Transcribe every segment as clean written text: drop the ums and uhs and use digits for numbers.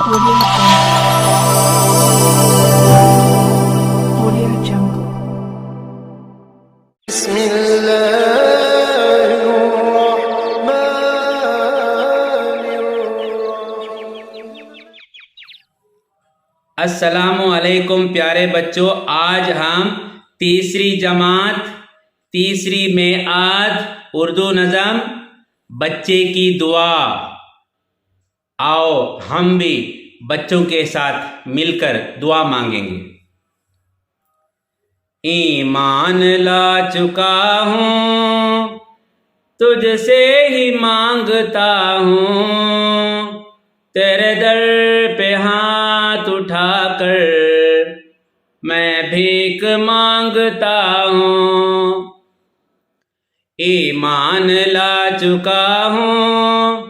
Audio Jungle. بسم الله الرحمن الرحيم. السلام علیکم پیارے بچوں، آج ہم تیسری جماعت تیسری میعاد اردو نظم بچے کی دعا، آؤ ہم بھی بچوں کے ساتھ مل کر دعا مانگیں گے۔ ایمان لا چکا ہوں تجھ سے ہی مانگتا ہوں، تیرے در پہ ہاتھ اٹھا کر میں بھیک مانگتا ہوں۔ ایمان لا چکا ہوں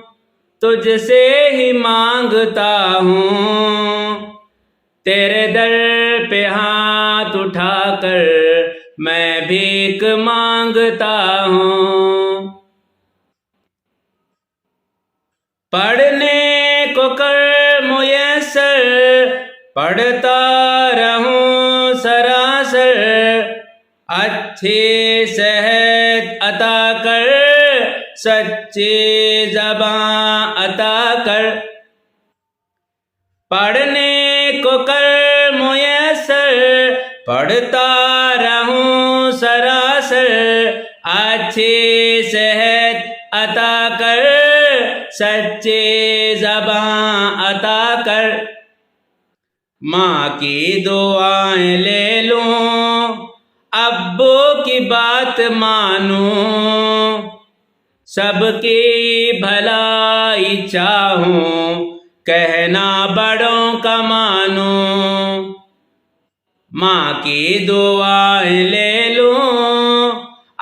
تجھ سے ہی مانگتا ہوں، تیرے در پہ ہاتھ اٹھا کر میں بھیک مانگتا ہوں۔ پڑھنے کو کر میسر، پڑھتا رہوں سراسر، اچھی صحت عطا کر، سچی زبان عطا کر۔ پڑھنے کو کر میسر، پڑھتا رہوں سراسر، اچھی صحت عطا کر، سچی زبان عطا کر۔ ماں کی دعائیں لے لوں، ابو کی بات مانوں، سب کی بھلائی چاہوں، کہنا بڑوں کا مانوں۔ ماں کی دعائیں لے لوں،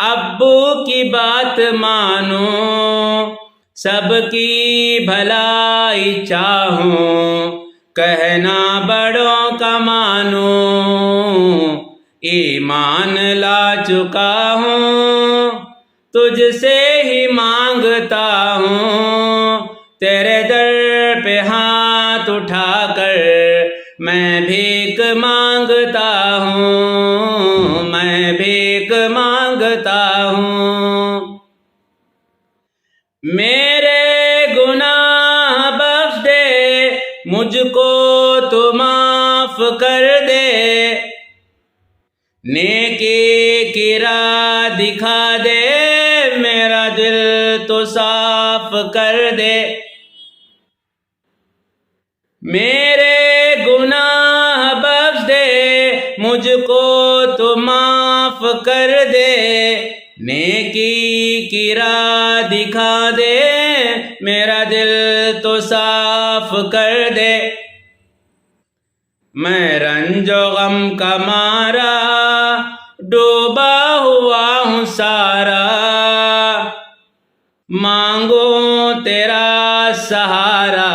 ابو کی بات مانوں، سب کی بھلائی چاہوں، کہنا بڑوں کا مانوں۔ ایمان لا چکا ہوں تجھ سے ہی مانگتا ہوں، تیرے در پہ ہاتھ اٹھا کر میں بھیک مانگتا ہوں، میں بھیک مانگتا ہوں۔ میرے گناہ بخش دے، مجھ کو تو معاف کر دے، نیکی کی راہ دکھا دے، میرا دل تو صاف کر دے۔ میرے گناہ بخش دے، مجھ کو تو معاف کر دے، نیکی کی راہ دکھا دے، میرا دل تو صاف کر دے۔ میں رنج و غم کا مارا ڈوبا ہوا ہوں سارا، مانگوں تیرا سہارا،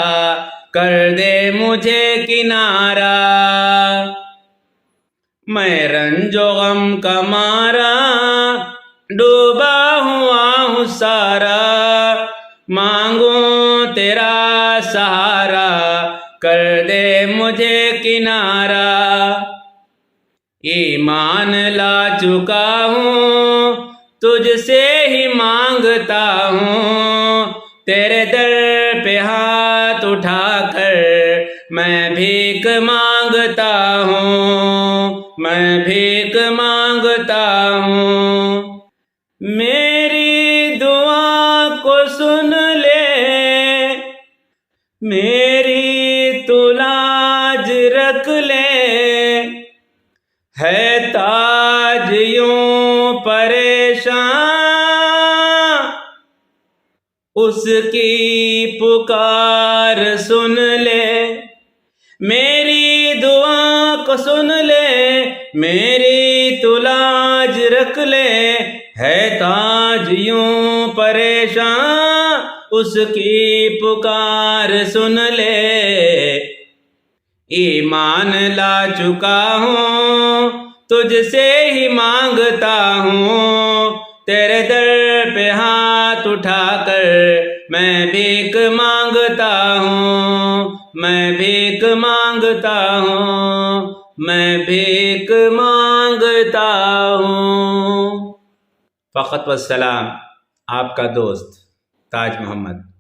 کر دے مجھے کنارہ۔ میں رنج و غم کا مارا ڈوبا ہوا ہوں سارا، مانگوں تیرا سہارا، کر دے مجھے کنارہ۔ ایمان لا چکا ہوں تجھ سے ہی مانگتا ہوں، تیرے در پہ ہاتھ اٹھا کر میں بھیک مانگتا ہوں، میں بھیک مانگتا ہوں۔ میری دعا کو سن لے، میری تو لاج رکھ لے، ہے تاج یوں پریشان، اس کی پکار سن لے۔ میری دعا کو سن لے، میری تو لاج رکھ لے، ہے تاج یوں پریشان، اس کی پکار سن لے۔ ایمان لا چکا ہوں تجھ سے ہی مانگتا ہوں، تیرے در پہ ہاتھ اٹھا کر میں بھیک مانگتا ہوں، میں بھیک مانگتا ہوں، میں بھیک مانگتا ہوں۔ فقط والسلام، آپ کا دوست تاج محمد۔